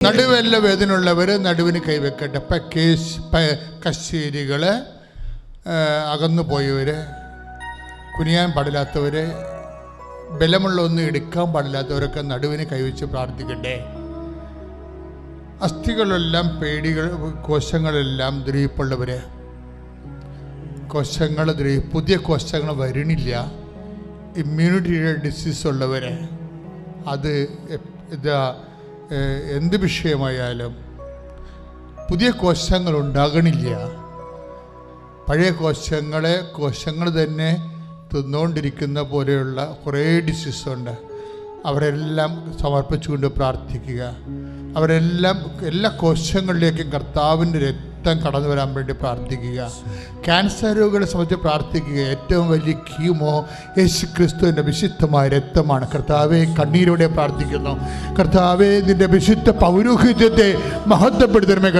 നടുവെല്ല വേദനയുള്ളവർ നടുവിന് കൈവെക്കട്ടെ. കശേരികൾ, അകന്നു പോയവർ, കുനിയാൻ പാടില്ലാത്തവർ, ബലമുള്ള ഒന്നും എടുക്കാൻ പാടില്ലാത്തവരൊക്കെ നടുവിന് കൈവച്ച് പ്രാർത്ഥിക്കട്ടെ. അസ്ഥികളെല്ലാം പേടികൾ, കോശങ്ങളെല്ലാം ദ്രവിപ്പുള്ളവർ, കോശങ്ങൾ പുതിയ കോശങ്ങൾ വരണില്ല, ഇമ്മ്യൂണിറ്റിയുടെ ഡിസീസ് ഉള്ളവർ, അത് എന്ത് വിഷയമായാലും പുതിയ കോശങ്ങൾ ഉണ്ടാകണില്ല. പഴയ കോശങ്ങൾ തന്നെ തിന്നുകൊണ്ടിരിക്കുന്ന പോലെയുള്ള കുറേ ഡിസീസുണ്ട്. അവരെല്ലാം സമർപ്പിച്ചുകൊണ്ട് പ്രാർത്ഥിക്കുക. എല്ലാ കോശങ്ങളിലേക്കും കർത്താവിൻ്റെ രക്തം കടന്നു വരാൻ വേണ്ടി പ്രാർത്ഥിക്കുക. ക്യാൻസർ രോഗികളെ സംബന്ധിച്ച് പ്രാർത്ഥിക്കുക. ഏറ്റവും വലിയ കീമോ യേശു ക്രിസ്തുവിൻ്റെ വിശുദ്ധമായ രക്തമാണ്. കർത്താവെ, കണ്ണീരോടെ പ്രാർത്ഥിക്കുന്നു. കർത്താവെ, നിന്റെ വിശുദ്ധ പൗരോഹിത്യത്തെ മഹത്വപ്പെടുത്തണമേ.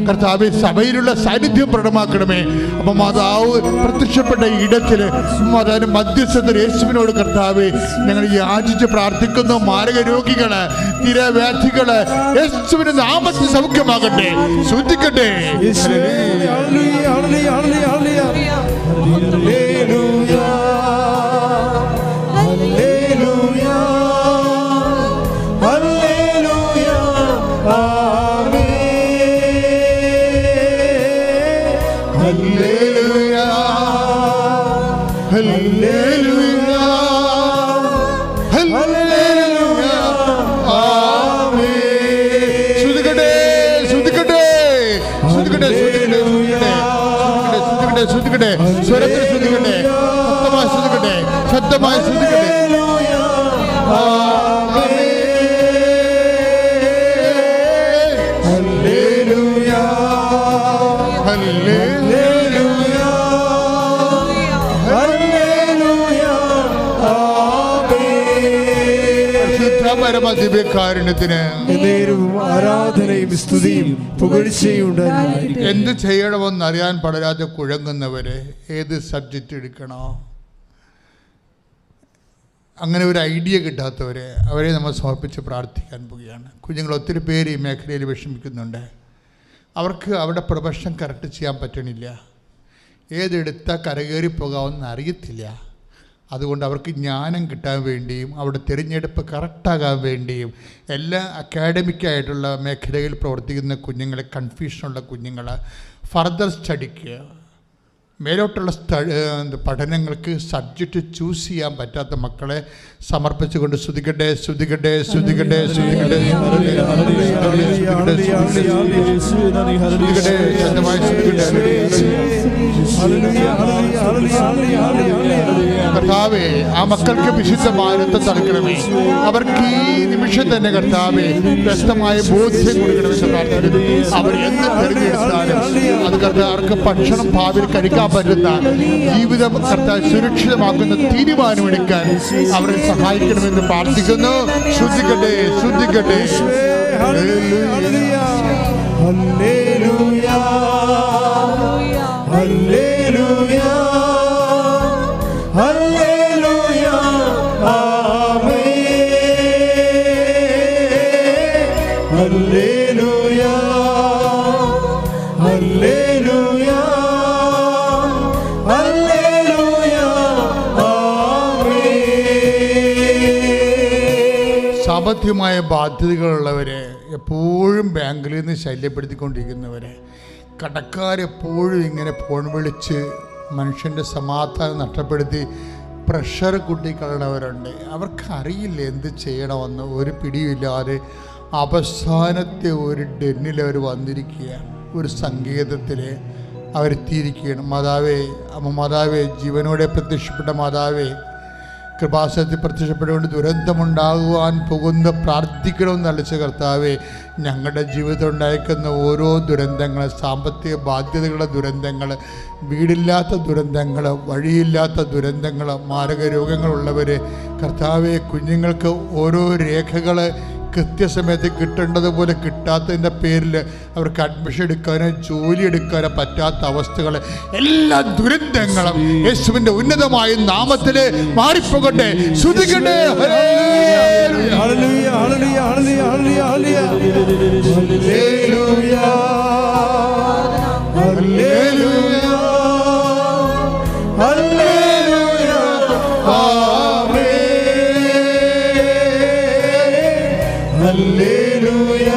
കർത്താവെ, സഭയിലുള്ള സാന്നിധ്യം പ്രകടമാക്കണമേ. അപ്പം മാതാവ് പ്രത്യക്ഷപ്പെട്ട ഇടത്തിൽ മധ്യസ്ഥത യേശുവിനോട് കർത്താവെ ഞങ്ങൾ യാചിച്ച് പ്രാർത്ഥിക്കുന്നു. മാരക രോഗികള്, തിരവ്യാധികള് യേശുവിന്റെ നാമത്തിൽ സൗഖ്യമാകട്ടെ. ശ്രദ്ധിക്കട്ടെ. സ്വരത്തിൽ ശ്രദ്ധിക്കട്ടെ, ശബ്ദമായി ശ്രദ്ധിക്കട്ടെ. പരമദിവ്യകാരുണ്യത്തിന് ആരാധനയും സ്തുതിയും പുകഴ്ചയും ഉണ്ടായിരിക്കട്ടെ. എന്ത് ചെയ്യണമെന്ന് അറിയാൻ പാടില്ലാതെ കുഴങ്ങുന്നവരെ, ഏത് സബ്ജക്റ്റ് എടുക്കണോ അങ്ങനെ ഒരു ഐഡിയ കിട്ടാത്തവരെ, അവരെ നമ്മൾ സമർപ്പിച്ച് പ്രാർത്ഥിക്കാൻ പോവുകയാണ്. കുഞ്ഞുങ്ങൾ ഒത്തിരി പേര് ഈ മേഖലയിൽ വിഷമിക്കുന്നുണ്ട്. അവർക്ക് അവരുടെ പ്രൊഫഷൻ കറക്റ്റ് ചെയ്യാൻ പറ്റണില്ല. ഏതെടുത്താൽ കരകയറി പോകാമെന്ന് അറിയത്തില്ല. അതുകൊണ്ട് അവർക്ക് ജ്ഞാനം കിട്ടാൻ വേണ്ടിയും അവരുടെ തിരഞ്ഞെടുപ്പ് കറക്റ്റാകാൻ വേണ്ടിയും എല്ലാ അക്കാഡമിക്കായിട്ടുള്ള മേഖലയിൽ പ്രവർത്തിക്കുന്ന കുഞ്ഞുങ്ങളെ, കൺഫ്യൂഷനുള്ള കുഞ്ഞുങ്ങൾ, ഫർദർ സ്റ്റഡിക്ക്, മേലോട്ടുള്ള പഠനങ്ങൾക്ക് സബ്ജക്റ്റ് ചൂസ് ചെയ്യാൻ പറ്റാത്ത മക്കളെ സമർപ്പിച്ചുകൊണ്ട് സ്തുതിക്കട്ടെ. കർത്താവേ, ആ മക്കൾക്ക് വിശുദ്ധ മാനത്തെ തളിക്കണമേ. അവർക്ക് ഈ നിമിഷം തന്നെ കർത്താവേ വ്യക്തമായ ബോധ്യം കൊടുക്കണമെന്ന് പ്രാർത്ഥിക്കുന്നു. അവർ എന്ത് തിരഞ്ഞെടുത്താലും അത് കർത്താവർക്ക് ഭക്ഷണം ഭാവിയിൽ കഴിക്കാൻ പറ്റുന്ന ജീവിതം കർത്താവ് സുരക്ഷിതമാക്കുന്ന തീരുമാനമെടുക്കാൻ അവരെ സഹായിക്കണമെന്ന് പ്രാർത്ഥിക്കുന്നു. ശ്രദ്ധിക്കട്ടെ. സാമ്പത്തികമായ ബാധ്യതകളുള്ളവരെ, എപ്പോഴും ബാങ്കിൽ നിന്ന് ശല്യപ്പെടുത്തിക്കൊണ്ടിരിക്കുന്നവരെ, കടക്കാരെപ്പോഴും ഇങ്ങനെ ഫോൺ വിളിച്ച് മനുഷ്യൻ്റെ സമാധാനം നഷ്ടപ്പെടുത്തി പ്രഷർ കൂട്ടിക്കളണവരുണ്ട്. അവർക്കറിയില്ല എന്ത് ചെയ്യണമെന്ന്, ഒരു പിടിയില്ലാതെ അവസാനത്തെ ഒരു ഡെന്നിൽ അവർ വന്നിരിക്കുകയാണ്. ഒരു സങ്കേതത്തിൽ അവരെത്തിയിരിക്കുകയാണ്. മാതാവേ, ജീവനോടെ പ്രത്യക്ഷപ്പെട്ട മാതാവേ, കൃപാസനത്തിൽ പ്രത്യക്ഷപ്പെട്ടുകൊണ്ട് ദുരന്തമുണ്ടാകുവാൻ പോകുന്ന പ്രാർത്ഥിക്കണമെന്ന് അളിച്ച കർത്താവേ, ഞങ്ങളുടെ ജീവിതം ഉണ്ടായിരിക്കുന്ന ഓരോ ദുരന്തങ്ങൾ, സാമ്പത്തിക ബാധ്യതകളുടെ ദുരന്തങ്ങൾ, വീടില്ലാത്ത ദുരന്തങ്ങൾ, വഴിയില്ലാത്ത ദുരന്തങ്ങൾ, മാരക രോഗങ്ങളുള്ളവർ, കർത്താവെ, കുഞ്ഞുങ്ങൾക്ക് ഓരോ രേഖകൾ കൃത്യസമയത്ത് കിട്ടേണ്ടതുപോലെ കിട്ടാത്തതിൻ്റെ പേരിൽ അവർക്ക് അഡ്മിഷൻ എടുക്കാനോ ജോലി എടുക്കാനോ പറ്റാത്ത അവസ്ഥകൾ, എല്ലാ ദുരന്തങ്ങളും യേശുവിൻ്റെ ഉന്നതമായ നാമത്തിൽ മാറിപ്പോകട്ടെ. ശ്രുതിക്കട്ടെ. ഹല്ലേലൂയ ഹല്ലേലൂയ ഹല്ലേലൂയ ഹല്ലേലൂയ ഹല്ലേലൂയ ഹല്ലേലൂയ ആമേൻ. ഹല്ലേലൂയ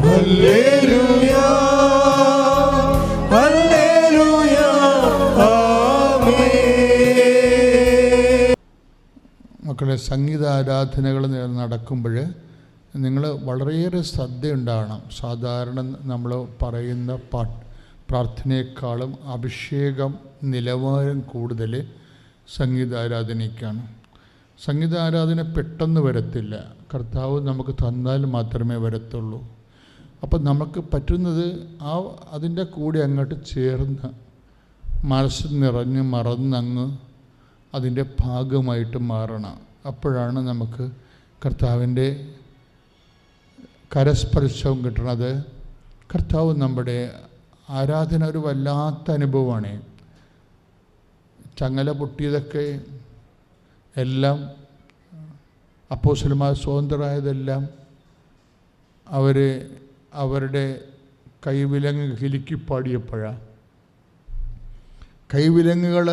ഹല്ലേലൂയ ഹല്ലേലൂയ ആമേൻ. മക്കളെ, സംഗീത ആരാധനകൾ നടക്കുമ്പോൾ നിങ്ങൾ വളരെയേറെ ശ്രദ്ധയുണ്ടാകണം. സാധാരണ നമ്മൾ പറയുന്ന പ്രാർത്ഥനയെക്കാളും അഭിഷേകം നിലവാരം കൂടുതൽ സംഗീതാരാധനയ്ക്കാണ്. സംഗീതാരാധന പെട്ടെന്ന് വരത്തില്ല. കർത്താവ് നമുക്ക് തന്നാൽ മാത്രമേ വരത്തുള്ളൂ. അപ്പം നമുക്ക് പറ്റുന്നത് അതിൻ്റെ കൂടെ അങ്ങോട്ട് ചേർന്ന് മനസ്സ് നിറഞ്ഞ് മറന്നങ്ങ് അതിൻ്റെ ഭാഗമായിട്ട് മാറണം. അപ്പോഴാണ് നമുക്ക് കർത്താവിൻ്റെ കരസ്പർശവും കിട്ടണത്. കർത്താവ് നമ്മുടെ ആരാധന ഒരു വല്ലാത്ത അനുഭവമാണ്. ചങ്ങല പൊട്ടിയതൊക്കെ എല്ലാം അപ്പോസ്തലന്മാർ സ്വതന്ത്രരായതെല്ലാം അവരുടെ കൈവിലങ്ങ് കിലുക്കി പാടിയപ്പോഴാണ്. കൈവിലങ്ങുകൾ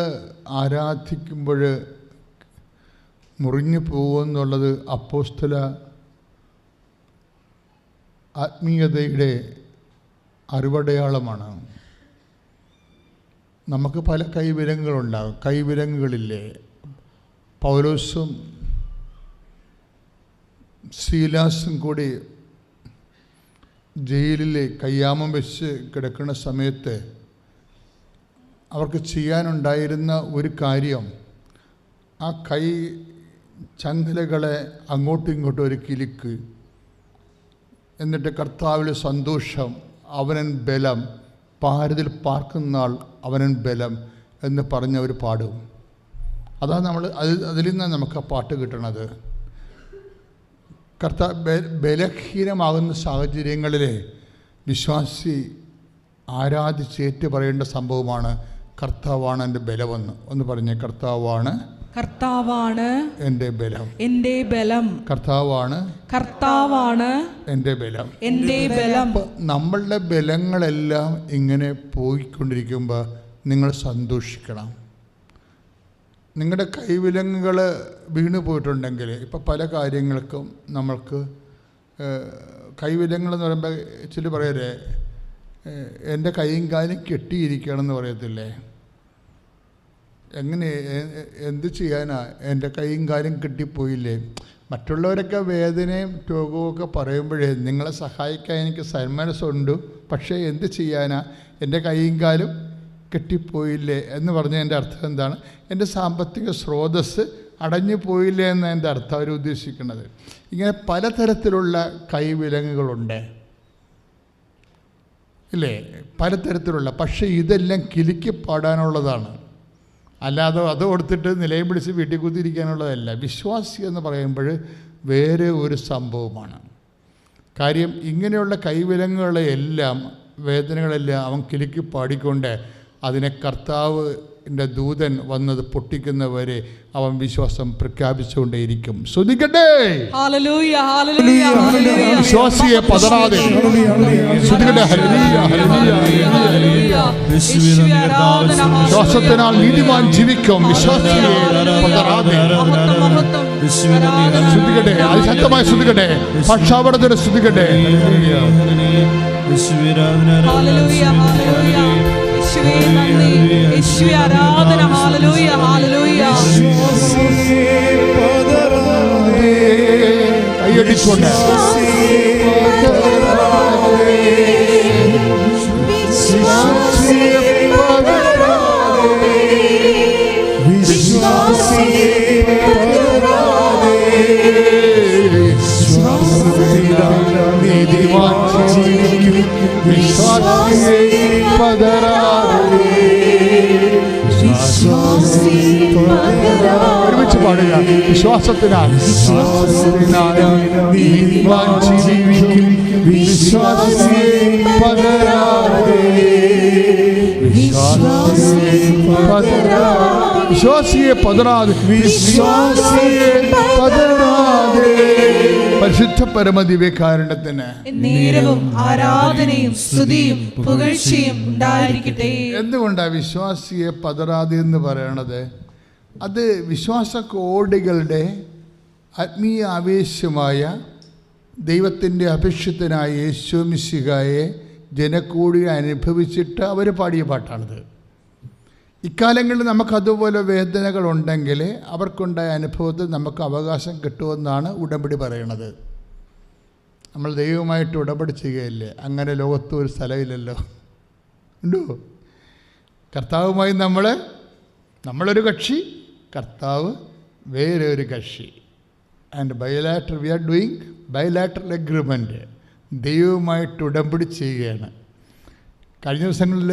ആരാധിക്കുമ്പോൾ മുറിഞ്ഞു പോകുമെന്നുള്ളത് അപ്പോസ്തല ആത്മീയതയുടെ അറിവടയാളമാണ്. നമുക്ക് പല കൈവിലങ്ങുകളുണ്ടാകും. കൈവിലങ്ങുകളില്ലേ? പൗലോസും ശീലാസും കൂടി ജയിലിൽ കയ്യാമം വെച്ച് കിടക്കുന്ന സമയത്ത് അവർക്ക് ചെയ്യാനുണ്ടായിരുന്ന ഒരു കാര്യം, ആ കൈ ചങ്ങലകളെ അങ്ങോട്ടും ഇങ്ങോട്ടും ഒരു കിലുക്ക്, എന്നിട്ട് കർത്താവിൽ സന്തോഷം, അവനൻ ബലം, പാരതിൽ പാർക്കുന്നാൾ അവനൻ ബലം എന്ന് പറഞ്ഞവർ പാടും. അതാണ് അതിൽ നിന്നാണ് നമുക്ക് ആ പാട്ട് കിട്ടണത്. ബലഹീനമാകുന്ന സാഹചര്യങ്ങളിൽ വിശ്വാസി ആരാധിച്ചേറ്റ് പറയേണ്ട സംഭവമാണ് കർത്താവാണ് എൻ്റെ ബലമെന്ന്. ഒന്ന് പറഞ്ഞേ, കർത്താവാണ് എൻ്റെ ബലം. എൻ്റെ ബലം കർത്താവാണ് എൻ്റെ ബലം. എൻ്റെ ബലം. നമ്മളുടെ ബലങ്ങളെല്ലാം ഇങ്ങനെ പോയിക്കൊണ്ടിരിക്കുമ്പോൾ നിങ്ങൾ സന്തോഷിക്കണം. നിങ്ങളുടെ കൈവിലങ്ങുകൾ വീണു പോയിട്ടുണ്ടെങ്കിൽ, ഇപ്പം പല കാര്യങ്ങൾക്കും നമ്മൾക്ക് കൈവിലങ്ങുകളെന്ന് പറയുമ്പോൾ ചില പറയല്ലേ, എൻ്റെ കൈയും കാലും കെട്ടിയിരിക്കുകയാണെന്ന് പറയത്തില്ലേ? എങ്ങനെ, എന്ത് ചെയ്യാനാ? എൻ്റെ കൈയും കാലും കെട്ടിപ്പോയില്ലേ? മറ്റുള്ളവരൊക്കെ വേദനയും രോഗവുമൊക്കെ പറയുമ്പോഴേ നിങ്ങളെ സഹായിക്കാൻ എനിക്ക് സന്മനസ്സുണ്ട്, പക്ഷേ എന്ത് ചെയ്യാനാ, എൻ്റെ കൈയും കാലും കെട്ടിപ്പോയില്ലേ എന്ന് പറഞ്ഞതിൻ്റെ അർത്ഥം എന്താണ്? എൻ്റെ സാമ്പത്തിക സ്രോതസ്സ് അടഞ്ഞു പോയില്ലേ എന്ന് എൻ്റെ അർത്ഥം അവർ ഉദ്ദേശിക്കുന്നത്. ഇങ്ങനെ പലതരത്തിലുള്ള കൈവിലങ്ങുകളുണ്ട് ഇല്ലേ? പലതരത്തിലുള്ള. പക്ഷേ ഇതെല്ലാം കിലുക്കി പാടാനുള്ളതാണ്, അല്ലാതെ അത് കൊടുത്തിട്ട് നിലയും പിടിച്ച് വീട്ടിൽ കുത്തിയിരിക്കാനുള്ളതല്ല. വിശ്വാസി എന്ന് പറയുമ്പോൾ വേറെ ഒരു സംഭവമാണ്. കാര്യം ഇങ്ങനെയുള്ള കൈവിലങ്ങുകളെല്ലാം, വേദനകളെല്ലാം അവൻ കിലുക്കി പാടിക്കൊണ്ട് അതിനെ കർത്താവിൻ്റെ ദൂതൻ വന്നത് പൊട്ടിക്കുന്നവരെ അവൻ വിശ്വാസം പ്രഖ്യാപിച്ചുകൊണ്ടേയിരിക്കും. ശ്രദ്ധിക്കട്ടെ. വിശ്വാസിയെ പതറാതെ വിശ്വാസത്തിനാൽ നീതിമാൻ ജീവിക്കും. വിശ്വാസിയെ പതറാതെ ശ്രദ്ധിക്കട്ടെ. അതിശക്തമായി ശ്രദ്ധിക്കട്ടെ. പക്ഷാപടത്തിന് ശ്രദ്ധിക്കട്ടെ. ആരാധന. Hallelujah hallelujah. കൈയടിച്ചുകൊണ്ട് ഒരുമിച്ച് പാടുക. വിശ്വാസത്തിനാൽ നീതിമാൻ ജീവിക്കും, വിശ്വാസിയെ പതരാതെ, വിശ്വാസിയെ പതരാതെ, വിശ്വാസിയെ പതരാതെ. പരിശുദ്ധ പരമദിവ്യകാരുണ്യത്തിന് നേരവും ആരാധനയും സ്തുതിയും പുകഴ്ചയും ഉണ്ടായിരിക്കട്ടെ. എന്തുകൊണ്ടാണ് വിശ്വാസിയെ പതരാതെ എന്ന് പറയണത്? അത് വിശ്വാസ കോടികളുടെ ആത്മീയ ആവേശമായ ദൈവത്തിൻ്റെ അഭിഷിക്തനായ യേശു മിശിഹായെ ജനക്കൂടി അനുഭവിച്ചിട്ട് അവർ പാടിയ പാട്ടാണിത്. ഇക്കാലങ്ങളിൽ നമുക്കതുപോലെ വേദനകളുണ്ടെങ്കിൽ അവർക്കുണ്ടായ അനുഭവത്തിൽ നമുക്ക് അവകാശം കിട്ടുമെന്നാണ് ഉടമ്പടി പറയണത്. നമ്മൾ ദൈവമായിട്ട് ഉടമ്പടി ചെയ്യുകയില്ലേ? അങ്ങനെ ലോകത്ത് ഒരു സ്ഥലമില്ലല്ലോ, ഉണ്ടോ? കർത്താവുമായി നമ്മളൊരു കക്ഷി, കർത്താവ് വേറെ ഒരു കക്ഷി. And bilateral we are doing bilateral agreement. ദൈവവുമായിട്ട് ഉടമ്പടി ചെയ്യുകയാണ്. കഴിഞ്ഞ ദിവസങ്ങളിൽ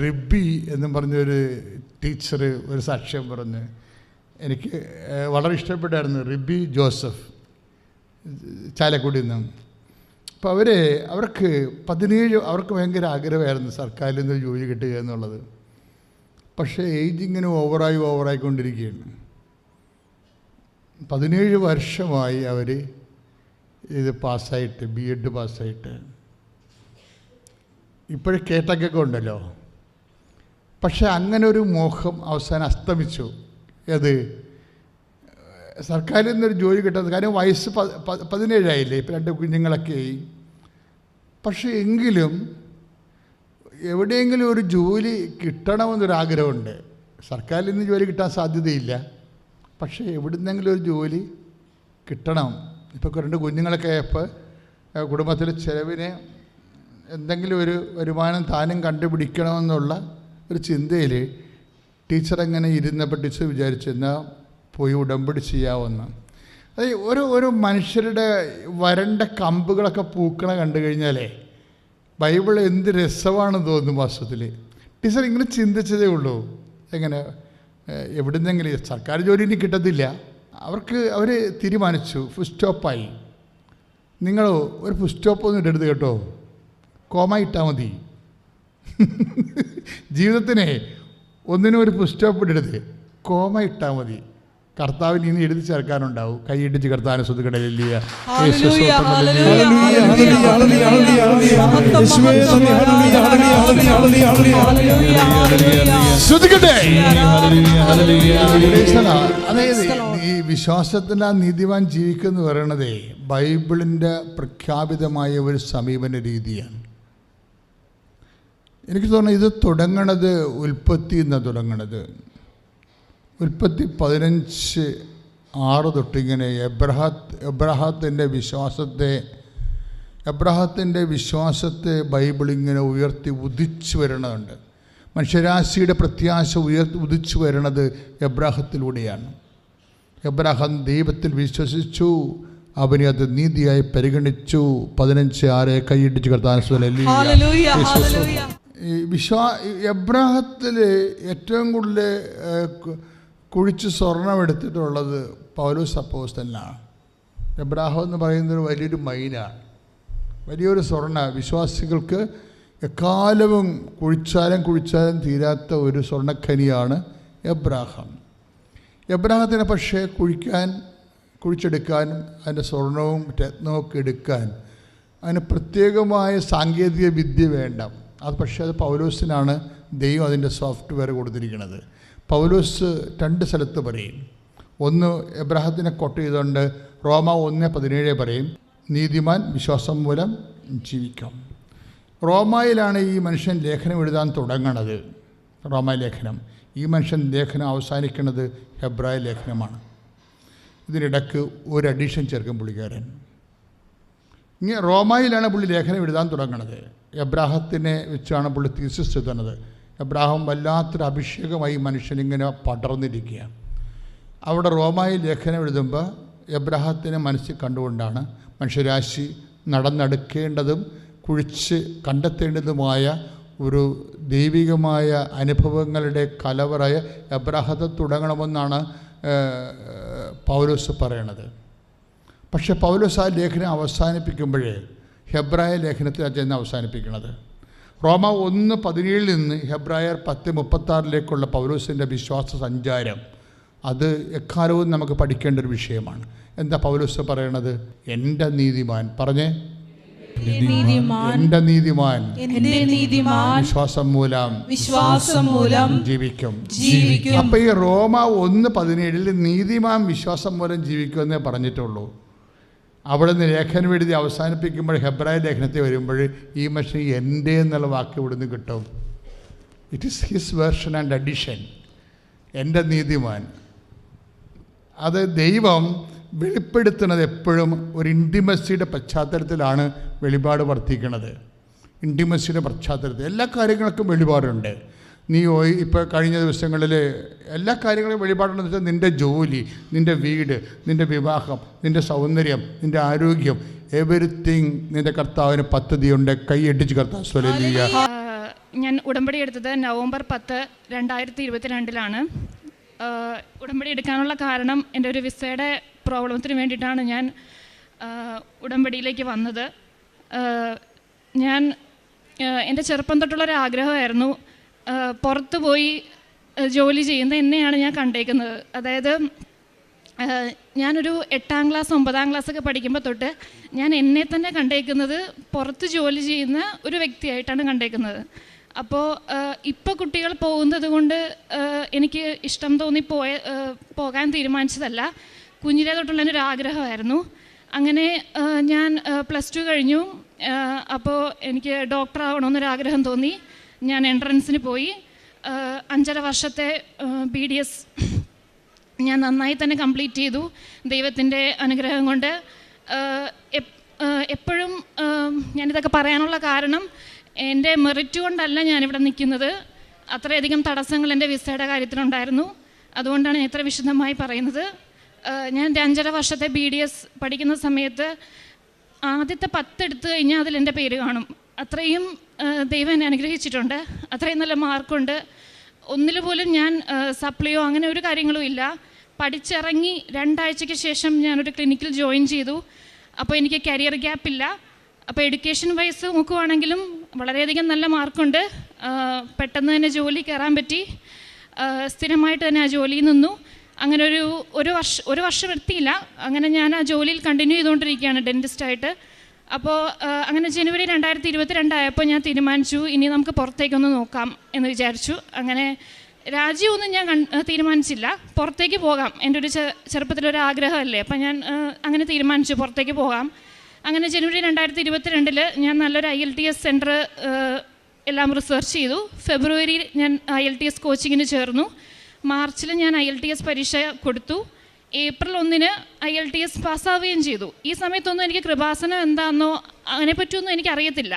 റിബി എന്നും പറഞ്ഞൊരു ടീച്ചർ ഒരു സാക്ഷ്യം പറഞ്ഞ് എനിക്ക് വളരെ ഇഷ്ടപ്പെട്ടായിരുന്നു. റിബി ജോസഫ്, ചാലക്കുടിയിൽ നിന്നും. അപ്പോൾ അവർക്ക് 17 അവർക്ക് ഭയങ്കര ആഗ്രഹമായിരുന്നു സർക്കാരിൽ നിന്ന് ജോലി കിട്ടുക എന്നുള്ളത്. പക്ഷേ ഏജ് ഇങ്ങനെ ഓവറായിക്കൊണ്ടിരിക്കുകയാണ്. 17 വർഷമായി അവർ ഇത് പാസ്സായിട്ട്, B.Ed പാസ്സായിട്ട്. ഇപ്പോഴും കേട്ടൊക്കെ ഉണ്ടല്ലോ. പക്ഷെ അങ്ങനെ ഒരു മോഹം അവസാനം അസ്തമിച്ചു. ഏത്? സർക്കാരിൽ നിന്നൊരു ജോലി കിട്ടുന്നത്. കാര്യം വയസ്സ് 17 ആയില്ലേ, ഇപ്പം 2 കുഞ്ഞുങ്ങളൊക്കെ ആയി. പക്ഷേ എങ്കിലും എവിടെയെങ്കിലും ഒരു ജോലി കിട്ടണമെന്നൊരാഗ്രഹമുണ്ട്. സർക്കാരിൽ നിന്ന് ജോലി കിട്ടാൻ സാധ്യതയില്ല, പക്ഷേ എവിടുന്നെങ്കിലും ഒരു ജോലി കിട്ടണം. ഇപ്പോൾ 2 കുഞ്ഞുങ്ങളൊക്കെ ആയപ്പോൾ കുടുംബത്തിലെ ചിലവിന് എന്തെങ്കിലും ഒരു വരുമാനം താനും കണ്ടുപിടിക്കണമെന്നുള്ള ഒരു ചിന്തയിൽ ടീച്ചർ അങ്ങനെ ഇരുന്നപ്പോൾ ടീച്ചർ വിചാരിച്ചു എന്നാൽ പോയി ഉടമ്പടി ചെയ്യാമെന്ന്. അത് ഒരു മനുഷ്യരുടെ വരണ്ട കമ്പുകളൊക്കെ പൂക്കണ കണ്ടു കഴിഞ്ഞാലേ ബൈബിൾ എന്ത് രസമാണെന്ന് തോന്നുന്നു. വാസ്തവത്തിൽ ടീച്ചർ ഇങ്ങനെ ചിന്തിച്ചതേ ഉള്ളൂ. എങ്ങനെ എവിടുന്നെങ്കിലും സർക്കാർ ജോലി ഇനി കിട്ടത്തില്ല. അവർ തീരുമാനിച്ചു, ഫുൾ സ്റ്റോപ്പായി. നിങ്ങൾ ഒരു ഫുൾ സ്റ്റോപ്പൊന്നും ഇടരുത് കേട്ടോ, കോമ ഇട്ടാൽ മതി. ജീവിതത്തിനെ ഒന്നിനും ഒരു ഫുൾ സ്റ്റോപ്പ് ഇടരുത്, കോമ ഇട്ടാൽ മതി. കർത്താവിന് ഇനി എഴുതി ചേർക്കാനുണ്ടാവും. കൈയിടിച്ച് കർത്താവിനെ ശ്രദ്ധിക്കണമില്ല. അതായത് ഈ വിശ്വാസത്തിൻ്റെ നീതിമാൻ ജീവിക്കുന്നു പറയണതേ ബൈബിളിൻ്റെ പ്രഖ്യാപിതമായ ഒരു സമീപന രീതിയാണ്. എനിക്ക് തോന്നുന്നു ഇത് തുടങ്ങണത് ഉൽപ്പത്തി എന്നാണ് തുടങ്ങണത്. ഉൽപ്പത്തി 15:6 തൊട്ടിങ്ങനെ എബ്രഹാത്തിൻ്റെ വിശ്വാസത്തെ ബൈബിളിങ്ങനെ ഉയർത്തി ഉദിച്ചു വരണതുണ്ട്. മനുഷ്യരാശിയുടെ പ്രത്യാശ ഉദിച്ചു വരണത് എബ്രാഹത്തിലൂടെയാണ്. എബ്രാഹാം ദൈവത്തിൽ വിശ്വസിച്ചു, അവനെ അത് നീതിയായി പരിഗണിച്ചു. 15:6 കൈയിടിച്ച് കർത്താൻ. ഈ എബ്രാഹത്തിൽ ഏറ്റവും കൂടുതൽ കുഴിച്ച് സ്വർണം എടുത്തിട്ടുള്ളത് പൗലോസ് അപ്പോസ്തലനാണ്. എബ്രാഹാം എന്ന് പറയുന്നത് വലിയൊരു മൈനാണ്, വലിയൊരു സ്വർണ്ണ. വിശ്വാസികൾക്ക് എക്കാലവും കുഴിച്ചാലും തീരാത്ത ഒരു സ്വർണ്ണഖനിയാണ് എബ്രാഹാം. എബ്രാഹത്തിനെ പക്ഷേ കുഴിച്ചെടുക്കാനും അതിൻ്റെ സ്വർണവും രത്നവും ഒക്കെ എടുക്കാൻ അതിന് പ്രത്യേകമായ സാങ്കേതിക വിദ്യ വേണ്ട. അത് പൗലോസിനാണ് ദൈവം അതിൻ്റെ സോഫ്റ്റ്വെയർ കൊടുത്തിരിക്കുന്നത്. പൗലോസ് 2 സ്ഥലത്ത് പറയും. ഒന്ന് എബ്രാഹത്തിനെ കോട്ട് ചെയ്തുകൊണ്ട് റോമ 1:17 പറയും, നീതിമാൻ വിശ്വാസം മൂലം ജീവിക്കാം. റോമായിലാണ് ഈ മനുഷ്യൻ ലേഖനം എഴുതാൻ തുടങ്ങണത്. റോമ ലേഖനം. ഈ മനുഷ്യൻ ലേഖനം അവസാനിക്കുന്നത് ഹെബ്രായ ലേഖനമാണ്. ഇതിനിടയ്ക്ക് ഒരു അഡീഷൻ ചേർക്കും പുള്ളിക്കാരൻ. ഇങ്ങനെ റോമായിലാണ് പുള്ളി ലേഖനം എഴുതാൻ തുടങ്ങണത്. എബ്രാഹത്തിനെ വെച്ചാണ് പുള്ളി തീസിസ് എഴുതുന്നത്. എബ്രാഹാം വല്ലാത്തൊരു അഭിഷേകമായി മനുഷ്യനിങ്ങനെ പടർന്നിരിക്കുക. അവിടെ റോമായി ലേഖനം എഴുതുമ്പോൾ എബ്രാഹത്തിനെ മനസ്സിൽ കണ്ടുകൊണ്ടാണ് മനുഷ്യരാശി നടന്നെടുക്കേണ്ടതും കുഴിച്ച് കണ്ടെത്തേണ്ടതുമായ ഒരു ദൈവികമായ അനുഭവങ്ങളുടെ കലവറയ എബ്രാഹത്തെ തുടങ്ങണമെന്നാണ് പൗലോസ് പറയണത്. പക്ഷെ പൗലോസ് ആ ലേഖനം അവസാനിപ്പിക്കുമ്പോഴേ ഹെബ്രായ ലേഖനത്തിലാണ് ചെന്ന് അവസാനിപ്പിക്കുന്നത്. റോമ 1:17 നിന്ന് ഹെബ്രായർ 10:36 പൗലോസിൻ്റെ വിശ്വാസ സഞ്ചാരം അത് എക്കാലവും നമുക്ക് പഠിക്കേണ്ട ഒരു വിഷയമാണ്. എന്താ പൗലോസ് പറയണത്? എൻ്റെ നീതിമാൻ പറഞ്ഞേ, എൻ്റെ നീതിമാൻ വിശ്വാസം മൂലം ജീവിക്കും. അപ്പൊ ഈ റോമ 1:17 നീതിമാൻ വിശ്വാസം മൂലം ജീവിക്കുമെന്നേ പറഞ്ഞിട്ടുള്ളൂ. അവിടെ നിന്ന് ലേഖനം എഴുതി അവസാനിപ്പിക്കുമ്പോൾ ഹെബ്രായ ലേഖനത്തിൽ വരുമ്പോൾ ഈ മനുഷ്യൻ എൻ്റെ എന്നുള്ള വാക്ക് ഇവിടുന്ന് കിട്ടും. It is his version and addition. എൻ്റെ നീതിമാൻ അത് ദൈവം വെളിപ്പെടുത്തുന്നത് എപ്പോഴും ഒരു ഇൻറ്റിമസിയുടെ പശ്ചാത്തലത്തിലാണ് വെളിപാട് വർദ്ധിക്കുന്നത്. ഇൻറ്റിമസിയുടെ പശ്ചാത്തലത്തിൽ എല്ലാ കാര്യങ്ങൾക്കും വെളിപാടുണ്ട്. നീ ഇപ്പോൾ കഴിഞ്ഞ ദിവസങ്ങളിൽ എല്ലാ കാര്യങ്ങളും വെളിപാടുണ്ടെന്ന് വെച്ചാൽ നിൻ്റെ ജോലി, നിൻ്റെ വീട്, നിൻ്റെ വിവാഹം, നിൻ്റെ സൗന്ദര്യം, നിൻ്റെ ആരോഗ്യം, എവരിത്തിങ് നിൻ്റെ കർത്താവിന് പദ്ധതിയുണ്ട്. കൈയടിച്ച് കർത്താവ് സ്വലീയ. ഞാൻ ഉടമ്പടി എടുത്തത് നവംബർ 10, 2022 ഉടമ്പടി എടുക്കാനുള്ള കാരണം എൻ്റെ ഒരു വിസയുടെ പ്രോബ്ലത്തിന് വേണ്ടിയിട്ടാണ് ഞാൻ ഉടമ്പടിയിലേക്ക് വന്നത്. ഞാൻ എൻ്റെ ചെറുപ്പം തൊട്ടുള്ളൊരാഗ്രഹമായിരുന്നു പുറത്ത് പോയി ജോലി ചെയ്യുന്ന എന്നെയാണ് ഞാൻ കണ്ടേക്കുന്നത്. അതായത് ഞാനൊരു 8ാം ക്ലാസ് 9ാം ക്ലാസ്സൊക്കെ പഠിക്കുമ്പോൾ തൊട്ട് ഞാൻ എന്നെ തന്നെ കണ്ടേക്കുന്നത് പുറത്ത് ജോലി ചെയ്യുന്ന ഒരു വ്യക്തിയായിട്ടാണ് കണ്ടേക്കുന്നത്. അപ്പോൾ ഇപ്പോൾ കുട്ടികൾ പോകുന്നത് കൊണ്ട് എനിക്ക് ഇഷ്ടം തോന്നി പോകാൻ തീരുമാനിച്ചതല്ല, കുഞ്ഞിലേ തൊട്ടുള്ള ഒരു ആഗ്രഹമായിരുന്നു. അങ്ങനെ ഞാൻ +2 കഴിഞ്ഞു. അപ്പോൾ എനിക്ക് ഡോക്ടർ ആവണമെന്നൊരാഗ്രഹം തോന്നി. ഞാൻ എൻട്രൻസിന് പോയി. 5.5 വർഷത്തെ BDS ഞാൻ നന്നായി തന്നെ കംപ്ലീറ്റ് ചെയ്തു ദൈവത്തിൻ്റെ അനുഗ്രഹം കൊണ്ട്. എപ്പോഴും ഞാനിതൊക്കെ പറയാനുള്ള കാരണം എൻ്റെ മെറിറ്റ് കൊണ്ടല്ല ഞാനിവിടെ നിൽക്കുന്നത്. അത്രയധികം തടസ്സങ്ങൾ എൻ്റെ വിസയുടെ കാര്യത്തിലുണ്ടായിരുന്നു. അതുകൊണ്ടാണ് ഞാൻ ഇത്ര വിശദമായി പറയുന്നത്. ഞാൻ 5.5 വർഷത്തെ BDS പഠിക്കുന്ന സമയത്ത് ആദ്യത്തെ 10 എടുത്തു കഴിഞ്ഞാൽ അതിൽ എൻ്റെ പേര് കാണും. അത്രയും ദൈവം എന്നെ അനുഗ്രഹിച്ചിട്ടുണ്ട്. അത്രയും നല്ല മാർക്കുണ്ട്. ഒന്നിൽ പോലും ഞാൻ സപ്ലിയോ അങ്ങനെ ഒരു കാര്യങ്ങളും ഇല്ല. പഠിച്ചിറങ്ങി 2 ആഴ്ചയ്ക്ക് ശേഷം ഞാനൊരു ക്ലിനിക്കിൽ ജോയിൻ ചെയ്തു. അപ്പോൾ എനിക്ക് കരിയർ ഗ്യാപ്പില്ല. അപ്പോൾ എഡ്യൂക്കേഷൻ വൈസ് നോക്കുവാണെങ്കിലും വളരെയധികം നല്ല മാർക്കുണ്ട്. പെട്ടെന്ന് തന്നെ ജോലി കയറാൻ പറ്റി. സ്ഥിരമായിട്ട് തന്നെ ആ ജോലിയിൽ നിന്നു. അങ്ങനെ ഒരു വർഷം എത്തിയില്ല. അങ്ങനെ ഞാൻ ആ ജോലിയിൽ കണ്ടിന്യൂ ചെയ്തുകൊണ്ടിരിക്കുകയാണ് ഡെൻറ്റിസ്റ്റായിട്ട്. അപ്പോൾ അങ്ങനെ ജനുവരി 2022 ആയപ്പോൾ ഞാൻ തീരുമാനിച്ചു ഇനി നമുക്ക് പുറത്തേക്കൊന്ന് നോക്കാം എന്ന് വിചാരിച്ചു. അങ്ങനെ രാജ്യമൊന്നും ഞാൻ തീരുമാനിച്ചില്ല, പുറത്തേക്ക് പോകാം. എൻ്റെ ഒരു ചെറുപ്പത്തിലൊരു ആഗ്രഹമല്ലേ. അപ്പം ഞാൻ അങ്ങനെ തീരുമാനിച്ചു പുറത്തേക്ക് പോകാം. അങ്ങനെ ജനുവരി 2022 ഞാൻ നല്ലൊരു IELTS സെൻറ്റർ എല്ലാം റിസർച്ച് ചെയ്തു. ഫെബ്രുവരിയിൽ ഞാൻ IELTS കോച്ചിങ്ങിന് ചേർന്നു. മാർച്ചിൽ ഞാൻ IELTS പരീക്ഷ കൊടുത്തു. ഏപ്രിൽ 1 IELTS പാസ്സാവുകയും ചെയ്തു. ഈ സമയത്തൊന്നും എനിക്ക് കൃപാസനം എന്താണെന്നോ അതിനെപ്പറ്റിയൊന്നും എനിക്കറിയത്തില്ല.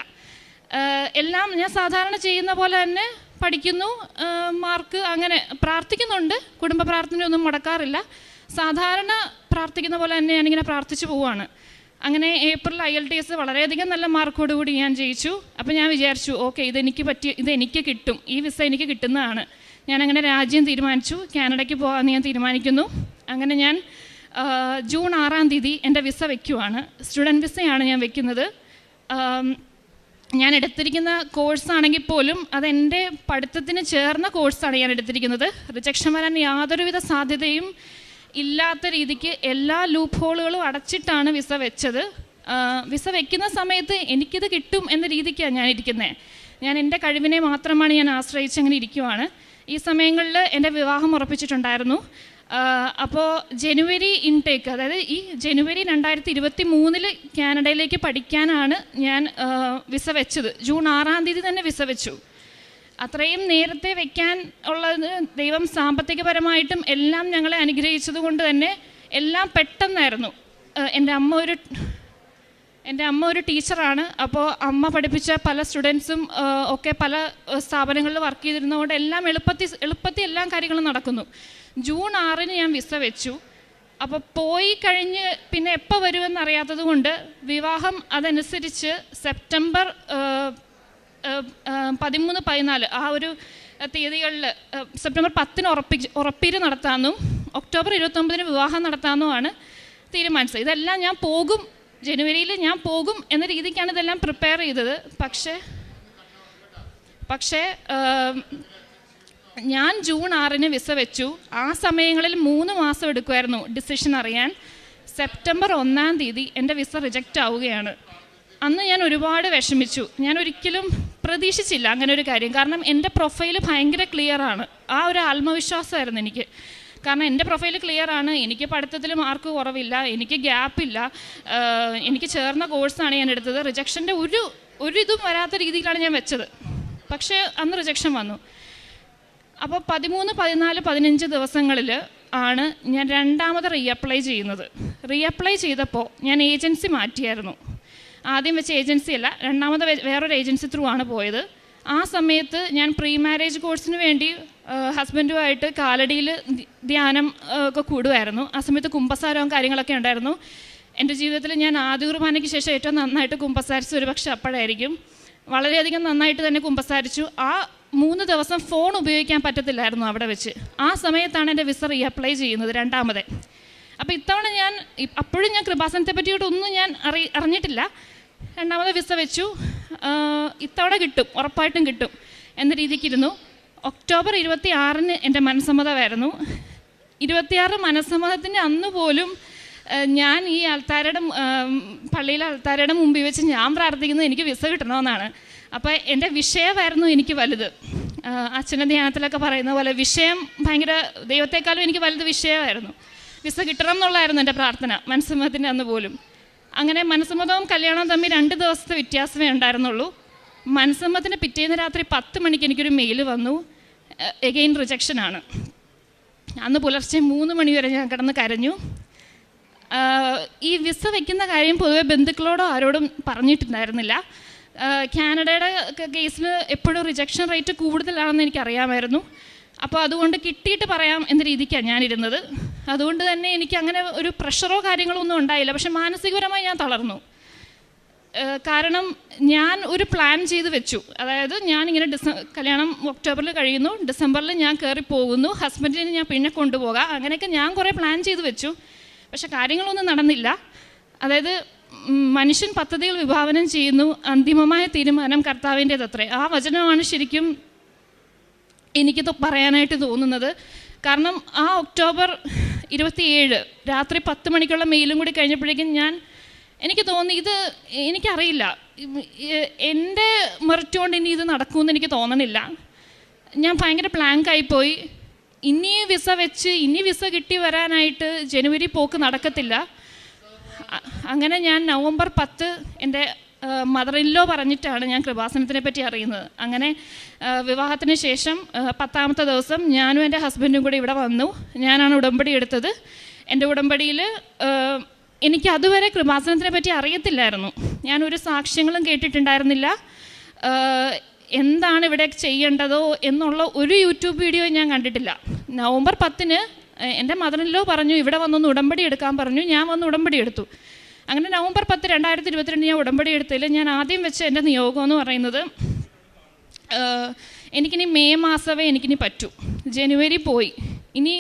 എല്ലാം ഞാൻ സാധാരണ ചെയ്യുന്ന പോലെ തന്നെ പഠിക്കുന്നു, മാർക്ക് അങ്ങനെ പ്രാർത്ഥിക്കുന്നുണ്ട്. കുടുംബ പ്രാർത്ഥനയൊന്നും മുടക്കാറില്ല. സാധാരണ പ്രാർത്ഥിക്കുന്ന പോലെ തന്നെ ഞാനിങ്ങനെ പ്രാർത്ഥിച്ചു പോവുകയാണ്. അങ്ങനെ ഏപ്രിൽ IELTS വളരെയധികം നല്ല മാർക്കോടുകൂടി ഞാൻ ജയിച്ചു. അപ്പോൾ ഞാൻ വിചാരിച്ചു ഓക്കെ ഇതെനിക്ക് കിട്ടും, ഈ വിസ എനിക്ക് കിട്ടുന്നതാണ്. ഞാനങ്ങനെ രാജ്യം തീരുമാനിച്ചു, കാനഡയ്ക്ക് പോകാമെന്ന് ഞാൻ തീരുമാനിക്കുന്നു. അങ്ങനെ ഞാൻ ജൂൺ 6-ാം തീയതി എൻ്റെ വിസ വയ്ക്കുവാണ്. സ്റ്റുഡൻറ്റ് വിസയാണ് ഞാൻ വയ്ക്കുന്നത്. ഞാൻ എടുത്തിരിക്കുന്ന കോഴ്സാണെങ്കിൽ പോലും അതെൻ്റെ പഠിത്തത്തിന് ചേർന്ന കോഴ്സാണ് ഞാൻ എടുത്തിരിക്കുന്നത്. റിജക്ഷൻ വരാൻ യാതൊരുവിധ സാധ്യതയും ഇല്ലാത്ത രീതിക്ക് എല്ലാ ലൂപ്പ് ഹോളുകളും അടച്ചിട്ടാണ് വിസ വെച്ചത്. വിസ വയ്ക്കുന്ന സമയത്ത് എനിക്കിത് കിട്ടും എന്ന രീതിക്കാണ് ഞാൻ ഇരിക്കുന്നത്. ഞാൻ എൻ്റെ കഴിവിനെ മാത്രമാണ് ഞാൻ ആശ്രയിച്ച് അങ്ങനെ ഇരിക്കുവാണ്. ഈ സമയങ്ങളിൽ എൻ്റെ വിവാഹം ഉറപ്പിച്ചിട്ടുണ്ടായിരുന്നു. അപ്പോൾ ജനുവരി ഇൻടേക്ക്, അതായത് ഈ ജനുവരി 2023 കാനഡയിലേക്ക് പഠിക്കാനാണ് ഞാൻ വിസ വെച്ചത്. ജൂൺ 6-ാം തീയതി തന്നെ വിസ വെച്ചു. അത്രയും നേരത്തെ വയ്ക്കാൻ ഉള്ളത് ദൈവം സാമ്പത്തികപരമായിട്ടും എല്ലാം ഞങ്ങളെ അനുഗ്രഹിച്ചത് കൊണ്ട് തന്നെ എല്ലാം പെട്ടെന്നായിരുന്നു. എൻ്റെ അമ്മ ഒരു ടീച്ചറാണ്. അപ്പോൾ അമ്മ പഠിപ്പിച്ച പല സ്റ്റുഡൻസും ഒക്കെ പല സ്ഥാപനങ്ങളിൽ വർക്ക് ചെയ്തിരുന്നതുകൊണ്ട് എല്ലാം എളുപ്പത്തിൽ എല്ലാ കാര്യങ്ങളും നടക്കുന്നു. ജൂൺ 6-ന് ഞാൻ വിസ വെച്ചു. അപ്പോൾ പോയി കഴിഞ്ഞ് പിന്നെ എപ്പോൾ വരുമെന്ന് അറിയാത്തത് കൊണ്ട് വിവാഹം അതനുസരിച്ച് സെപ്റ്റംബർ 13, 14 ആ ഒരു തീയതികളിൽ സെപ്റ്റംബർ 10-ന് ഉറപ്പീര് നടത്താമെന്നും ഒക്ടോബർ 29 വിവാഹം നടത്താമെന്നുമാണ് തീരുമാനിച്ചത്. ഇതെല്ലാം ഞാൻ പോകും, ജനുവരിയിൽ ഞാൻ പോകും എന്ന രീതിക്കാണ് ഇതെല്ലാം പ്രിപ്പയർ ചെയ്തത്. പക്ഷേ ഞാൻ ജൂൺ 6 വിസ വെച്ചു. ആ സമയങ്ങളിൽ 3 മാസം എടുക്കുമായിരുന്നു ഡിസിഷൻ അറിയാൻ. സെപ്റ്റംബർ 1 എൻ്റെ വിസ റിജക്റ്റ് ആവുകയാണ്. അന്ന് ഞാൻ ഒരുപാട് വിഷമിച്ചു. ഞാൻ ഒരിക്കലും പ്രതീക്ഷിച്ചില്ല അങ്ങനെ ഒരു കാര്യം. കാരണം എൻ്റെ പ്രൊഫൈൽ ഭയങ്കര ക്ലിയറാണ്. ആ ഒരു ആത്മവിശ്വാസമായിരുന്നു എനിക്ക്. കാരണം എൻ്റെ പ്രൊഫൈൽ ക്ലിയറാണ്, എനിക്ക് പഠിത്തത്തിൽ മാർക്ക് കുറവില്ല, എനിക്ക് ഗ്യാപ്പില്ല, എനിക്ക് ചേർന്ന കോഴ്സാണ് ഞാൻ എടുത്തത്. റിജക്ഷൻ്റെ ഒരു ഇതും വരാത്ത രീതിയിലാണ് ഞാൻ വെച്ചത്. പക്ഷേ അന്ന് റിജക്ഷൻ വന്നു. അപ്പോൾ 13, 14, 15 ദിവസങ്ങളിൽ ആണ് ഞാൻ രണ്ടാമത് റീഅപ്ലൈ ചെയ്യുന്നത്. റീഅപ്ലൈ ചെയ്തപ്പോൾ ഞാൻ ഏജൻസി മാറ്റിയായിരുന്നു. ആദ്യം വെച്ച ഏജൻസി അല്ല, രണ്ടാമത് വേറൊരു ഏജൻസി ത്രൂ ആണ് പോയത്. ആ സമയത്ത് ഞാൻ പ്രീ മാരേജ് കോഴ്സിന് വേണ്ടി ഹസ്ബൻഡുമായിട്ട് കാലടിയിൽ ധ്യാനം ഒക്കെ കൂടുമായിരുന്നു. ആ സമയത്ത് കുമ്പസാരവും കാര്യങ്ങളൊക്കെ ഉണ്ടായിരുന്നു. എൻ്റെ ജീവിതത്തിൽ ഞാൻ ആദ്യ കുർബാനയ്ക്ക് ശേഷം ഏറ്റവും നന്നായിട്ട് കുമ്പസാരിച്ച ഒരു പക്ഷേ അപ്പോഴായിരിക്കും. വളരെയധികം നന്നായിട്ട് തന്നെ കുമ്പസാരിച്ചു. ആ 3 ദിവസം ഫോൺ ഉപയോഗിക്കാൻ പറ്റത്തില്ലായിരുന്നു അവിടെ വെച്ച്. ആ സമയത്താണ് എൻ്റെ വിസ റീഅപ്ലൈ ചെയ്യുന്നത് രണ്ടാമത്. അപ്പോൾ ഇത്തവണ അപ്പോഴും ഞാൻ കൃപാസനത്തെ പറ്റിയിട്ടൊന്നും ഞാൻ അറിഞ്ഞിട്ടില്ല. രണ്ടാമത് വിസ വെച്ചു. ഇത്തവണ കിട്ടും, ഉറപ്പായിട്ടും കിട്ടും എന്ന രീതിക്കിരുന്നു. ഒക്ടോബർ 26 എൻ്റെ മനസ്സമ്മതമായിരുന്നു. 26 മനസ്സമ്മതത്തിൻ്റെ അന്ന് പോലും ഞാൻ ഈ പള്ളിയിലെ ആൾക്കാരുടെ മുമ്പിൽ വെച്ച് ഞാൻ പ്രാർത്ഥിക്കുന്നത് എനിക്ക് വിസ കിട്ടണമെന്നാണ്. അപ്പോൾ എൻ്റെ വിഷയമായിരുന്നു എനിക്ക് വലുത്. അച്ഛൻ്റെ ധ്യാനത്തിലൊക്കെ പറയുന്ന പോലെ വിഷയം ഭയങ്കര ദൈവത്തെക്കാളും എനിക്ക് വലുത് വിഷയമായിരുന്നു. വിസ കിട്ടണം എന്നുള്ളതായിരുന്നു എൻ്റെ പ്രാർത്ഥന മനസ്സമ്മതത്തിൻ്റെ അന്ന് പോലും. അങ്ങനെ മനസ്സമ്മതവും കല്യാണവും തമ്മിൽ 2 ദിവസത്തെ വ്യത്യാസമേ ഉണ്ടായിരുന്നുള്ളൂ. മനസ്സമ്മതത്തിൻ്റെ പിറ്റേന്ന് രാത്രി 10 മണിക്ക് എനിക്കൊരു മെയിൽ വന്നു, എഗെയിൻ റിജക്ഷനാണ്. അന്ന് പുലർച്ചെ 3 മണി വരെ ഞാൻ കിടന്ന് കരഞ്ഞു. ഈ വിസ വയ്ക്കുന്ന കാര്യം പൊതുവെ ബന്ധുക്കളോടോ ആരോടും പറഞ്ഞിട്ടുണ്ടായിരുന്നില്ല. കാനഡയുടെ കേസിൽ എപ്പോഴും റിജക്ഷൻ റേറ്റ് കൂടുതലാണെന്ന് എനിക്കറിയാമായിരുന്നു. അപ്പോൾ അതുകൊണ്ട് കിട്ടിയിട്ട് പറയാം എന്ന രീതിക്കാണ് ഞാനിരുന്നത്. അതുകൊണ്ട് തന്നെ എനിക്ക് അങ്ങനെ ഒരു പ്രഷറോ കാര്യങ്ങളോ ഒന്നും ഉണ്ടായില്ല. പക്ഷെ മാനസികപരമായി ഞാൻ തളർന്നു. കാരണം ഞാൻ ഒരു പ്ലാൻ ചെയ്ത് വെച്ചു. അതായത് ഞാനിങ്ങനെ കല്യാണം ഒക്ടോബറിൽ കഴിയുന്നു, ഡിസംബറിൽ ഞാൻ കയറി പോകുന്നു, ഹസ്ബൻഡിനെ ഞാൻ പിന്നെ കൊണ്ടുപോകാം, അങ്ങനെയൊക്കെ ഞാൻ കുറേ പ്ലാൻ ചെയ്ത് വെച്ചു. പക്ഷെ കാര്യങ്ങളൊന്നും നടന്നില്ല. അതായത് മനുഷ്യൻ പദ്ധതികൾ വിഭാവനം ചെയ്യുന്നു, അന്തിമമായ തീരുമാനം കർത്താവിൻ്റേതത്രേ. ആ വചനമാണ് ശരിക്കും എനിക്ക് പറയാനായിട്ട് തോന്നുന്നത്. കാരണം ആ ഒക്ടോബർ 27 രാത്രി 10 മണിക്കുള്ള മെയിലും കൂടി കഴിഞ്ഞപ്പോഴേക്കും എനിക്ക് തോന്നി ഇത് എനിക്കറിയില്ല, എൻ്റെ മെറിറ്റ് കൊണ്ട് ഇനി ഇത് നടക്കുമെന്ന് എനിക്ക് തോന്നണില്ല. ഞാൻ ഭയങ്കര ബ്ലാങ്കായിപ്പോയി. ഇനി വിസ വെച്ച് ഇനി വിസ കിട്ടി വരാനായിട്ട് ജനുവരി പോക്ക് നടക്കത്തില്ല. അങ്ങനെ ഞാൻ നവംബർ 10 എൻ്റെ മദർ ഇൻ ലോ പറഞ്ഞിട്ടാണ് ഞാൻ കൃപാസനത്തിനെ പറ്റി അറിയുന്നത്. അങ്ങനെ വിവാഹത്തിന് ശേഷം 10ാമത്തെ ദിവസം ഞാനും എൻ്റെ ഹസ്ബൻഡും കൂടി ഇവിടെ വന്നു. ഞാനാണ് ഉടമ്പടി എടുത്തത്. എൻ്റെ ഉടമ്പടിയിൽ എനിക്ക് അതുവരെ കൃപാസനത്തിനെ പറ്റി അറിയത്തില്ലായിരുന്നു. ഞാനൊരു സാക്ഷ്യങ്ങളും കേട്ടിട്ടുണ്ടായിരുന്നില്ല. എന്താണ് ഇവിടെ ചെയ്യേണ്ടതോ എന്നുള്ള ഒരു യൂട്യൂബ് വീഡിയോ ഞാൻ കണ്ടിട്ടില്ല. നവംബർ 10 എൻ്റെ മദർ ഇൻ ലോ പറഞ്ഞു ഇവിടെ വന്നൊന്ന് ഉടമ്പടി എടുക്കാൻ പറഞ്ഞു. ഞാൻ വന്ന് ഉടമ്പടി എടുത്തു. അങ്ങനെ നവംബർ 10, 2022 ഞാൻ ഉടമ്പടി എടുത്തതിൽ ഞാൻ ആദ്യം വെച്ച എൻ്റെ നിയോഗം എന്ന് പറയുന്നത് എനിക്കിനി മെയ് മാസമേ എനിക്കിനി പറ്റൂ. ജനുവരി പോയി, ഇനി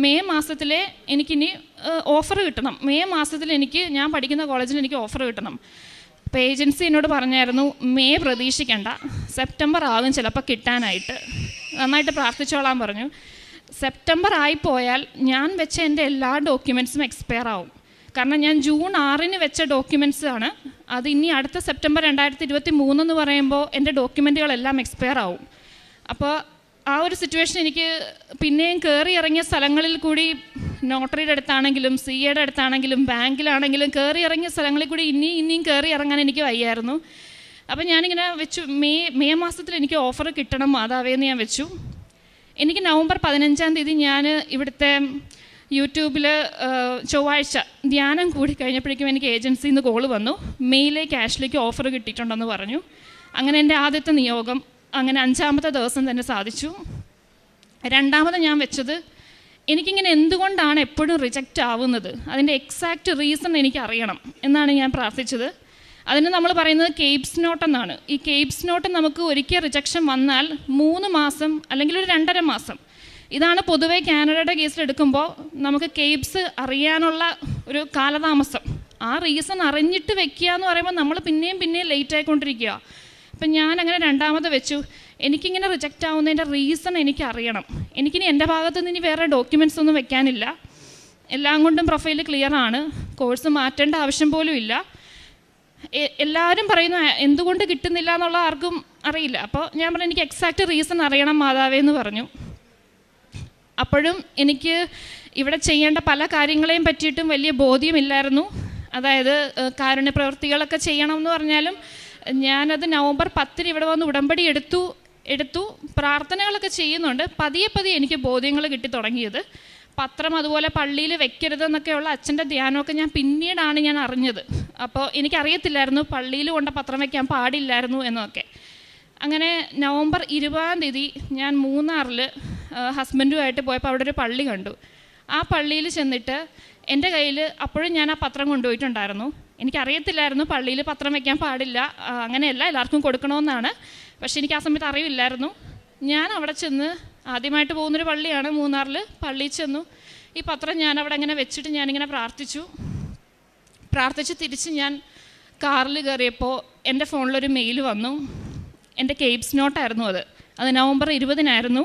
മെയ് മാസത്തിലെ എനിക്കിനി ഓഫർ കിട്ടണം. മെയ് മാസത്തിൽ ഞാൻ പഠിക്കുന്ന കോളേജിൽ എനിക്ക് ഓഫർ കിട്ടണം. അപ്പോൾ ഏജൻസി എന്നോട് പറഞ്ഞായിരുന്നു മെയ് പ്രതീക്ഷിക്കേണ്ട, സെപ്റ്റംബർ ആകും ചിലപ്പോൾ കിട്ടാനായിട്ട്, നന്നായിട്ട് പ്രാർത്ഥിച്ചോളാൻ പറഞ്ഞു. സെപ്റ്റംബർ ആയിപ്പോയാൽ ഞാൻ വെച്ച എൻ്റെ എല്ലാ ഡോക്യുമെൻറ്റ്സും എക്സ്പയർ ആവും. കാരണം ഞാൻ ജൂൺ 6 വെച്ച ഡോക്യുമെൻറ്റ്സ് ആണ്. അത് ഇനി അടുത്ത സെപ്റ്റംബർ 2023 എന്ന് പറയുമ്പോൾ എൻ്റെ ഡോക്യുമെൻറ്റുകളെല്ലാം എക്സ്പയർ ആവും. അപ്പോൾ ആ ഒരു സിറ്റുവേഷൻ എനിക്ക് പിന്നെയും കയറി ഇറങ്ങിയ സ്ഥലങ്ങളിൽ കൂടി, നോട്ടറിയുടെ അടുത്താണെങ്കിലും CAയുടെ അടുത്താണെങ്കിലും ബാങ്കിലാണെങ്കിലും കയറി ഇറങ്ങിയ സ്ഥലങ്ങളിൽ കൂടി ഇനിയും കയറി ഇറങ്ങാൻ എനിക്ക് വയ്യായിരുന്നു. അപ്പോൾ ഞാനിങ്ങനെ വെച്ചു, മെയ് മാസത്തിൽ എനിക്ക് ഓഫർ കിട്ടണം മാതാവേന്ന് ഞാൻ വെച്ചു. എനിക്ക് നവംബർ 15 ഞാൻ ഇവിടുത്തെ യൂട്യൂബിൽ ചൊവ്വാഴ്ച ധ്യാനം കൂടി കഴിഞ്ഞപ്പോഴേക്കും എനിക്ക് ഏജൻസിയിൽ നിന്ന് കോൾ വന്നു, മെയിലേക്ക് ആഷ്ലിക്ക് ഓഫർ കിട്ടിയിട്ടുണ്ടെന്ന് പറഞ്ഞു. അങ്ങനെ എൻ്റെ ആദ്യത്തെ നിയോഗം അങ്ങനെ 5ാമത്തെ ദിവസം തന്നെ സാധിച്ചു. രണ്ടാമത് ഞാൻ വെച്ചത് എനിക്കിങ്ങനെ എന്തുകൊണ്ടാണ് എപ്പോഴും റിജക്റ്റ് ആവുന്നത്, അതിൻ്റെ എക്സാക്റ്റ് റീസൺ എനിക്ക് അറിയണം എന്നാണ് ഞാൻ പ്രാർത്ഥിച്ചത്. അതിന് നമ്മൾ പറയുന്നത് കേപ്സ് നോട്ട് എന്നാണ്. ഈ കേപ്സ് നോട്ട് നമുക്ക് ഒരിക്കൽ റിജക്ഷൻ വന്നാൽ 3 മാസം അല്ലെങ്കിൽ ഒരു 2.5 മാസം ഇതാണ് പൊതുവെ കാനഡയുടെ കേസിൽ എടുക്കുമ്പോൾ നമുക്ക് കേബ്സ് അറിയാനുള്ള ഒരു കാലതാമസം. ആ റീസൺ അറിഞ്ഞിട്ട് വെക്കുക എന്ന് പറയുമ്പോൾ നമ്മൾ പിന്നെയും ലേറ്റ് ആയിക്കൊണ്ടിരിക്കുക. അപ്പം ഞാനങ്ങനെ രണ്ടാമത് വെച്ചു. എനിക്കിങ്ങനെ റിജക്റ്റ് ആവുന്നതിൻ്റെ റീസൺ എനിക്ക് അറിയണം. എനിക്കിനി എൻ്റെ ഭാഗത്ത് നിന്ന് ഇനി വേറെ ഡോക്യുമെൻറ്റ്സ് ഒന്നും വെക്കാനില്ല. എല്ലാം കൊണ്ടും പ്രൊഫൈൽ ക്ലിയർ ആണ്. കോഴ്സ് മാറ്റേണ്ട ആവശ്യം പോലും ഇല്ല. എല്ലാവരും പറയുന്ന എന്തുകൊണ്ട് കിട്ടുന്നില്ല എന്നുള്ള ആർക്കും അറിയില്ല. അപ്പോൾ ഞാൻ പറഞ്ഞു എനിക്ക് എക്സാക്റ്റ് റീസൺ അറിയണം മാതാവേ എന്ന് പറഞ്ഞു. അപ്പോഴും എനിക്ക് ഇവിടെ ചെയ്യേണ്ട പല കാര്യങ്ങളെയും പറ്റിയിട്ടും വലിയ ബോധ്യമില്ലായിരുന്നു. അതായത് കാരുണ്യ പ്രവൃത്തികളൊക്കെ ചെയ്യണം എന്ന് പറഞ്ഞാലും ഞാനത് നവംബർ 10 ഇവിടെ വന്ന് ഉടമ്പടി എടുത്തു പ്രാർത്ഥനകളൊക്കെ ചെയ്യുന്നുണ്ട്. പതിയെ എനിക്ക് ബോധ്യങ്ങൾ കിട്ടി തുടങ്ങിയത്. പത്രം അതുപോലെ പള്ളിയിൽ വെക്കരുതെന്നൊക്കെയുള്ള അച്ഛൻ്റെ ധ്യാനമൊക്കെ പിന്നീടാണ് ഞാൻ അറിഞ്ഞത്. അപ്പോൾ എനിക്കറിയത്തില്ലായിരുന്നു പള്ളിയിൽ കൊണ്ട് പത്രം വയ്ക്കാൻ പാടില്ലായിരുന്നു എന്നൊക്കെ. അങ്ങനെ നവംബർ 20 ഞാൻ മൂന്നാറിൽ ഹസ്ബൻഡുമായിട്ട് പോയപ്പോൾ അവിടെ ഒരു പള്ളി കണ്ടു. ആ പള്ളിയിൽ ചെന്നിട്ട് എൻ്റെ കയ്യിൽ അപ്പോഴും ഞാൻ ആ പത്രം കൊണ്ടുപോയിട്ടുണ്ടായിരുന്നു. എനിക്കറിയത്തില്ലായിരുന്നു പള്ളിയിൽ പത്രം വയ്ക്കാൻ പാടില്ല, അങ്ങനെയല്ല എല്ലാവർക്കും കൊടുക്കണമെന്നാണ്. പക്ഷേ എനിക്ക് ആ സമയത്ത് അറിവില്ലായിരുന്നു. ഞാൻ അവിടെ ചെന്ന് ആദ്യമായിട്ട് പോകുന്നൊരു പള്ളിയാണ് മൂന്നാറിൽ. പള്ളിയിൽ ചെന്നു. ഈ പത്രം ഞാൻ അവിടെ അങ്ങനെ വെച്ചിട്ട് ഞാനിങ്ങനെ പ്രാർത്ഥിച്ച് തിരിച്ച് ഞാൻ കാറിൽ കയറിയപ്പോൾ എൻ്റെ ഫോണിലൊരു മെയിൽ വന്നു. എൻ്റെ കേബ്സ് നോട്ടായിരുന്നു അത് നവംബർ 20